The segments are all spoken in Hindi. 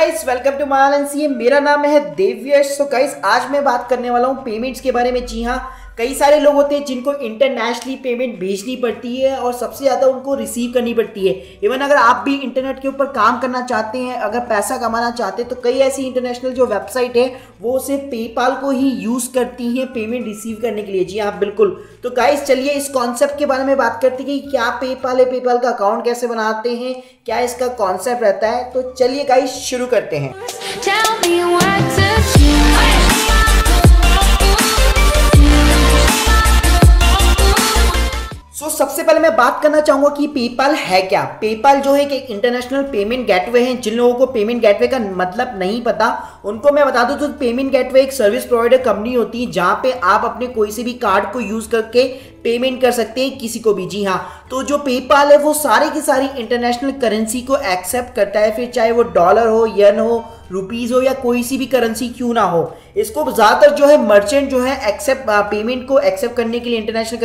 Guys, welcome to my NCA. मेरा नाम है देव्यश। सो गाइस, आज मैं बात करने वाला हूँ पेमेंट्स के बारे में। जी हाँ, कई सारे लोग होते हैं जिनको इंटरनेशनली पेमेंट भेजनी पड़ती है और सबसे ज़्यादा उनको रिसीव करनी पड़ती है। इवन अगर आप भी इंटरनेट के ऊपर काम करना चाहते हैं, अगर पैसा कमाना चाहते हैं, तो कई ऐसी इंटरनेशनल जो वेबसाइट है वो सिर्फ पेपाल को ही यूज़ करती हैं पेमेंट रिसीव करने के लिए। जी हाँ, बिल्कुल। तो गाइस, चलिए इस कॉन्सेप्ट के बारे में बात करते हैं कि क्या पेपाल है, पेपाल का अकाउंट कैसे बनाते हैं, क्या इसका कॉन्सेप्ट रहता है। तो चलिए गाइस, शुरू करते हैं। सबसे पहले मैं बात करना चाहूंगा कि पेपाल है क्या। पेपाल जो है कि एक इंटरनेशनल पेमेंट गेटवे है। जिन लोगों को पेमेंट गेटवे का मतलब नहीं पता उनको मैं बता दूं तो पेमेंट गेटवे एक सर्विस प्रोवाइडर कंपनी होती है जहां पे आप अपने कोई से भी कार्ड को यूज करके पेमेंट कर सकते हैं किसी को भी। जी हाँ, तो जो पेपाल है वो सारी की सारी इंटरनेशनल करेंसी को एक्सेप्ट करता है, फिर चाहे वो डॉलर हो, येन हो, रुपीज हो या कोई सी भी करेंसी क्यों ना हो। इसको ज्यादातर जो है मर्चेंट जो है एक्सेप्ट पेमेंट को एक्सेप्ट करने के लिए इंटरनेशनल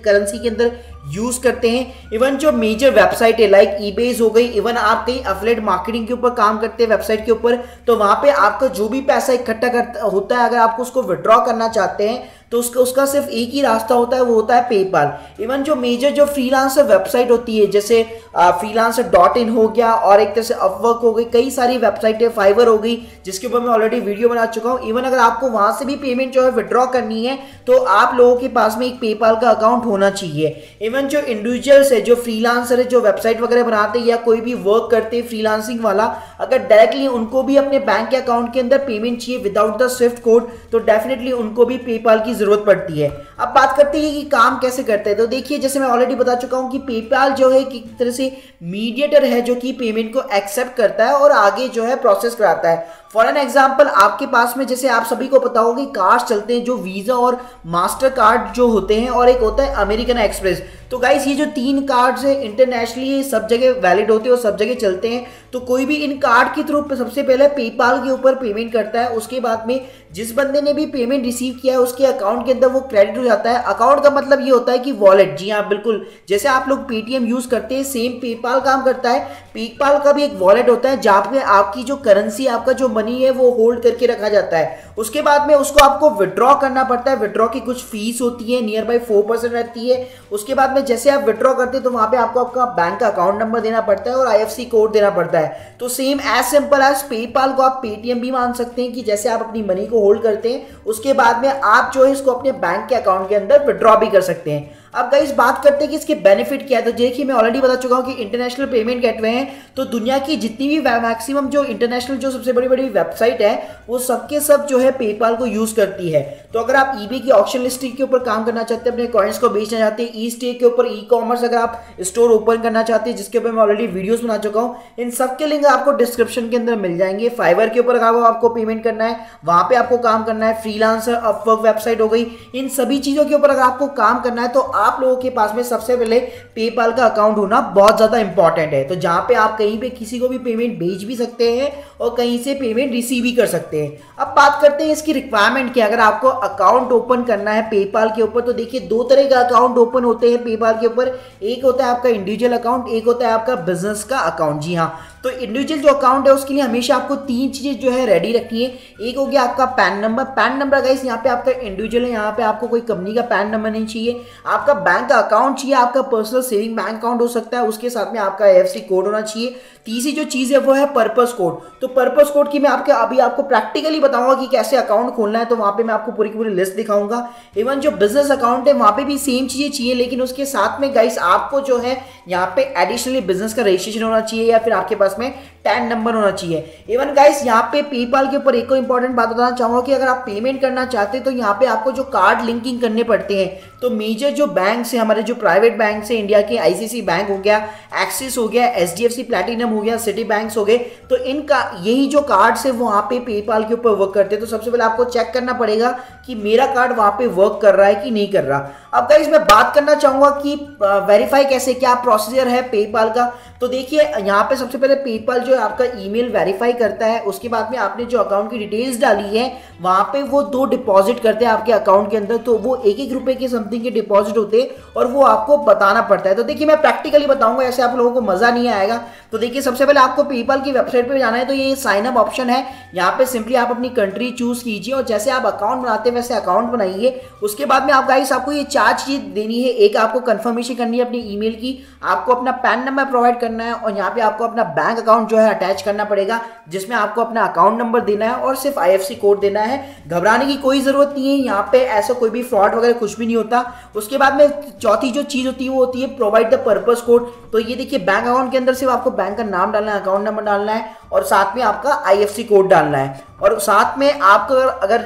करेंसी के अंदर यूज करते हैं। इवन जो मेजर वेबसाइट है लाइक ईबेज हो गई, इवन आप कहीं एफिलिएट मार्केटिंग के ऊपर काम करते हैं वेबसाइट के ऊपर, तो वहां पे आपका जो भी पैसा इकट्ठा होता है, अगर आपको उसको विड्रॉ करना चाहते हैं तो उसका सिर्फ एक ही रास्ता होता है, वो होता है पेपाल। इवन जो मेजर जो फ्रीलांसर वेबसाइट होती है जैसे freelancer.in हो गया और एक तरह से अपवर्क हो गई, कई सारी वेबसाइट है, फाइवर हो गई जिसके ऊपर मैं ऑलरेडी वीडियो बना चुका हूं। इवन अगर आपको वहां से भी पेमेंट जो है विड्रॉ करनी है तो आप लोगों के पास में एक पेपाल का अकाउंट होना चाहिए। इवन जो इंडिविजुअल्स है, जो फ्रीलांसर है, जो वेबसाइट वगैरह बनाते हैं या कोई भी वर्क करते हैं फ्रीलांसिंग वाला, अगर डायरेक्टली उनको भी अपने बैंक के अकाउंट के अंदर पेमेंट चाहिए विदाउट द स्विफ्ट कोड तो डेफिनेटली उनको भी पेपाल की जरूरत पड़ती है। अब बात करते हैं कि काम कैसे करते हैं। तो देखिए, जैसे मैं ऑलरेडी बता चुका हूं कि पेपाल जो है एक तरह से मीडिएटर है जो कि पेमेंट को एक्सेप्ट करता है और आगे जो है प्रोसेस कराता है। फॉर एन एग्जाम्पल, आपके पास में जैसे आप सभी को पता होगा कि कार्ड्स चलते हैं जो वीजा और मास्टर कार्ड जो होते हैं और एक होता है अमेरिकन एक्सप्रेस। तो गाइस, ये जो तीन कार्ड्स है इंटरनेशनली सब जगह वैलिड होते हैं और सब जगह चलते हैं। तो कोई भी इन कार्ड के थ्रू सबसे पहले पेपाल के ऊपर पेमेंट करता है, उसके बाद में जिस बंदे ने भी पेमेंट रिसीव किया है उसके अकाउंट के अंदर वो क्रेडिट हो जाता है। अकाउंट का मतलब ये होता है कि वॉलेट। जी हाँ, बिल्कुल, जैसे आप लोग पेटीएम यूज करते हैं सेम पेपाल काम करता है। पेपाल का भी एक वॉलेट होता है जहाँ पे आपकी जो करेंसी, आपका जो मनी है वो होल्ड करके रखा जाता है। उसके बाद में उसको आपको विड्रॉ करना पड़ता है। विड्रॉ की कुछ फीस होती है, नियर बाई 4% रहती है। उसके बाद में जैसे आप विड्रॉ करते हैं तो वहां पे आपको आपका बैंक का अकाउंट नंबर देना पड़ता है और आईएफएससी कोड देना पड़ता है। तो same as simple as PayPal को आप पेटीएम भी मान सकते हैं कि जैसे आप अपनी मनी को होल्ड करते हैं उसके बाद में आप जो है इसको अपने बैंक के अकाउंट के अंदर विड्रॉ भी कर सकते हैं। अब गाइस, बात करते हैं कि इसके बेनिफिट क्या है। तो देखिए, मैं ऑलरेडी बता चुका हूं कि इंटरनेशनल पेमेंट गेटवे हैं तो दुनिया की जितनी भी मैक्सिमम जो इंटरनेशनल जो सबसे बड़ी बड़ी वेबसाइट है वो सबके सब जो है पेपाल को यूज करती है। तो अगर आप ईबे की ऑक्शन लिस्टिंग के ऊपर काम करना चाहते हैं, अपने कॉइन्स को बेचना चाहते हैं, ईस्टे के ऊपर ई कॉमर्स अगर आप स्टोर ओपन करना चाहते हैं जिसके ऊपर मैं ऑलरेडी वीडियोस बना चुका हूं, इन सब के लिंक आपको डिस्क्रिप्शन के अंदर मिल जाएंगे। फाइवर के ऊपर अगर आपको पेमेंट करना है वहां पे आपको काम करना है, फ्रीलांसर, अपवर्क वेबसाइट हो गई, इन सभी चीजों के ऊपर अगर आपको काम करना है तो आप लोगों के पास में सबसे पहले पेपाल का अकाउंट होना बहुत ज्यादा इंपॉर्टेंट है। तो जहां पे आप कहीं पे किसी को भी पेमेंट भेज भी सकते हैं और कहीं से पेमेंट रिसीव भी कर सकते हैं। अब बात करते हैं इसकी रिक्वायरमेंट क्या। अगर आपको अकाउंट ओपन करना है पेपाल के ऊपर तो देखिए, दो तरह का अकाउंट ओपन होते हैं पेपाल के ऊपर। एक होता है आपका इंडिविजुअल अकाउंट, एक होता है आपका बिजनेस का अकाउंट। जी हाँ, तो इंडिविजुअल जो अकाउंट है उसके लिए हमेशा आपको तीन चीजें जो है रेडी रखनी है। एक हो गया आपका pan number. Pan number guys, यहाँ पे आपका इंडिविजुअल है, यहाँ पे आपको कोई कंपनी का पैन नंबर नहीं चाहिए। आपका बैंक का अकाउंट चाहिए, आपका पर्सनल सेविंग बैंक अकाउंट हो सकता है, उसके साथ में आपका आईएफएससी कोड होना चाहिए। तीसरी जो चीज है वो है पर्पस कोड। तो पर्पस कोड की मैं अभी आपको प्रैक्टिकली बताऊंगा कि कैसे अकाउंट खोलना है, तो वहां पे मैं आपको पूरी की पूरी लिस्ट दिखाऊंगा। इवन जो बिजनेस अकाउंट है वहां पे भी सेम चीजें चाहिए, लेकिन उसके साथ में गाइस आपको जो है यहाँ पे एडिशनली बिजनेस का रजिस्ट्रेशन होना चाहिए या फिर आपके पास में टैन नंबर होना चाहिए। इवन गाइस, यहाँ पे पेपाल के ऊपर एक और इंपॉर्टेंट बात बताना चाहूंगा कि अगर आप पेमेंट करना चाहते हैं तो यहाँ पे आपको जो कार्ड लिंकिंग करने पड़ते हैं, तो मेजर जो बैंक है, हमारे जो प्राइवेट बैंक है इंडिया के, आईसीआईसीआई बैंक हो गया, एक्सिस हो गया, एचडीएफसी प्लैटिनम हो गया, सिटी बैंक्स हो गए, तो इनका यही जो कार्ड्स है वो वहाँ पे पेपाल के ऊपर वर्क करते हैं। तो सबसे पहले आपको चेक करना पड़ेगा कि मेरा कार्ड वहाँ पे वर्क कर रहा है कि नहीं कर रहा। अब गाइस, मैं बात करना चाहूंगा कि वेरीफाई कैसे, क्या प्रोसीजर है पेपाल का। तो देखिए, यहाँ पे सबसे पहले पेपाल जो है आपका ईमेल वेरीफाई करता है। उसके बाद में आपने जो अकाउंट की डिटेल्स डाली है वहां पे वो 2 डिपॉजिट करते हैं आपके अकाउंट के अंदर। तो वो 1-1 रुपए के समथिंग के डिपॉजिट होते हैं और वो आपको बताना पड़ता है। तो देखिए, मैं प्रैक्टिकली बताऊंगा, ऐसे आप लोगों को मजा नहीं आएगा। तो देखिए सबसे पहले आपको पेपाल की वेबसाइट पे जाना है, तो ये साइन अप ऑप्शन है, यहाँ पे सिंपली आप अपनी कंट्री चूज कीजिए और जैसे आप अकाउंट बनाते हैं वैसे अकाउंट बनाइए। उसके बाद में आप गाइस आपको ये 4 चीज देनी है। एक आपको कंफर्मेशन करनी है अपनी ईमेल की, आपको अपना पैन नंबर प्रोवाइड करना है और यहाँ पे आपको अपना बैंक अकाउंट जो है अटैच करना पड़ेगा, जिसमें आपको अपना अकाउंट नंबर देना है और सिर्फ IFSC कोड देना है। घबराने की कोई जरूरत नहीं है, यहाँ पे ऐसा कोई भी फ्रॉड वगैरह कुछ भी नहीं होता। उसके बाद में चौथी जो चीज होती है वो होती है प्रोवाइड द पर्पस कोड। तो ये देखिए बैंक अकाउंट के अंदर सिर्फ आपको बैंक का नाम डालना है, अकाउंट नंबर डालना है और साथ में आपका IFSC कोड डालना है। और साथ में आपको अगर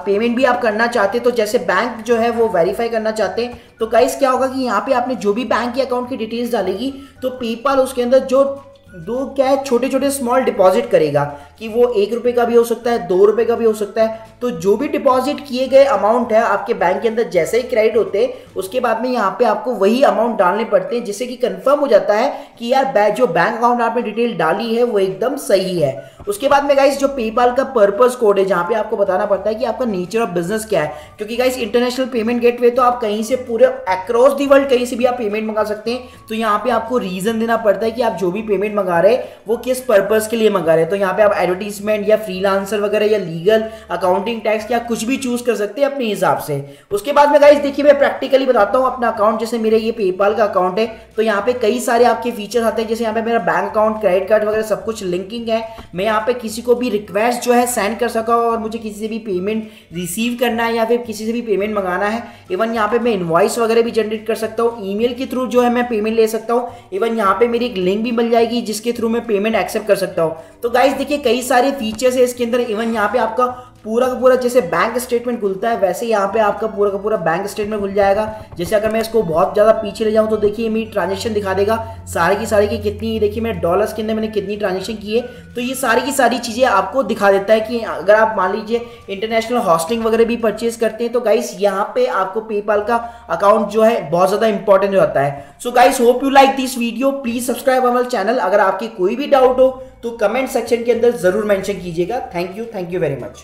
पेमेंट भी आप करना चाहते हैं तो जैसे बैंक जो है वो वेरीफाई करना चाहते हैं, तो गाइस क्या होगा कि यहाँ पे आपने जो भी बैंक की अकाउंट की डिटेल्स डालेगी तो पेपाल उसके अंदर जो दो क्या है छोटे छोटे स्मॉल डिपॉजिट करेगा कि वो 1 रुपए का भी हो सकता है, 2 रुपए का भी हो सकता है। तो जो भी डिपॉजिट किए गए अमाउंट है आपके बैंक के अंदर जैसे ही क्रेडिट होते हैं उसके बाद में यहाँ पे आपको वही अमाउंट डालने पड़ते हैं, जिससे कि कंफर्म हो जाता है कि यार जो बैंक अकाउंट आपने डिटेल डाली है वो एकदम सही है। उसके बाद में गाइस जो पेपाल का पर्पस कोड है जहां पे आपको बताना पड़ता है कि आपका नेचर ऑफ बिजनेस क्या है, क्योंकि गाइस इंटरनेशनल पेमेंट गेटवे तो आप कहीं से पूरे अक्रॉस दी वर्ल्ड कहीं से भी आप पेमेंट मंगा सकते हैं। तो यहाँ पे आपको रीजन देना पड़ता है कि आप जो भी पेमेंट मंगा रहे हैं वो किस पर्पस के लिए मंगा रहे हैं। तो यहाँ पे आप एडवर्टीजमेंट या फ्रीलांसर वगैरह या लीगल अकाउंटिंग टैक्स या कुछ भी चूज कर सकते हैं अपने हिसाब से। उसके बाद में गाइस देखिए मैं प्रैक्टिकली बताता हूँ अपना अकाउंट, जैसे मेरे ये पेपाल का अकाउंट है तो यहाँ पे कई सारे आपके फीचर्स आते हैं, जैसे यहाँ पे मेरा बैंक अकाउंट, क्रेडिट कार्ड वगैरह सब कुछ लिंकिंग है। मैं यहाँ पे किसी को भी रिक्वेस्ट जो है सेंड कर सका और मुझे किसी से भी पेमेंट रिसीव करना है या फिर किसी से भी पेमेंट मंगाना है। इवन यहाँ पे मैं इनवॉइस वगैरह भी जनरेट कर सकता हूँ, ईमेल के थ्रू जो है मैं पेमेंट ले सकता हूँ। इवन यहाँ पे मेरी एक लिंक भी मिल जाएगी जिसके थ्रू मैं पेमेंट एक्सेप्ट कर सकता हूँ। तो गाइस देखिए कई सारे फीचर्स है इसके अंदर। इवन यहाँ पे आपका पूरा का पूरा जैसे बैंक स्टेटमेंट खुलता है वैसे यहाँ पे आपका पूरा का पूरा बैंक स्टेटमेंट खुल जाएगा। जैसे अगर मैं इसको बहुत ज़्यादा पीछे ले जाऊँ तो देखिए मेरी ट्रांजेक्शन दिखा देगा सारी की सारी की कितनी, देखिए मेरे डॉलर्स के अंदर मैंने कितनी ट्रांजेक्शन की है। तो ये सारी की सारी चीज़ें आपको दिखा देता है कि अगर आप मान लीजिए इंटरनेशनल हॉस्टिंग वगैरह भी परचेज करते हैं तो गाइस यहाँ पे आपको पेपाल का अकाउंट जो है बहुत ज़्यादा इंपॉर्टेंट होता है। So guys hope you like this video, please subscribe our channel. अगर आपकी कोई भी डाउट हो तो कमेंट सेक्शन के अंदर जरूर मेंशन कीजिएगा। Thank you very much.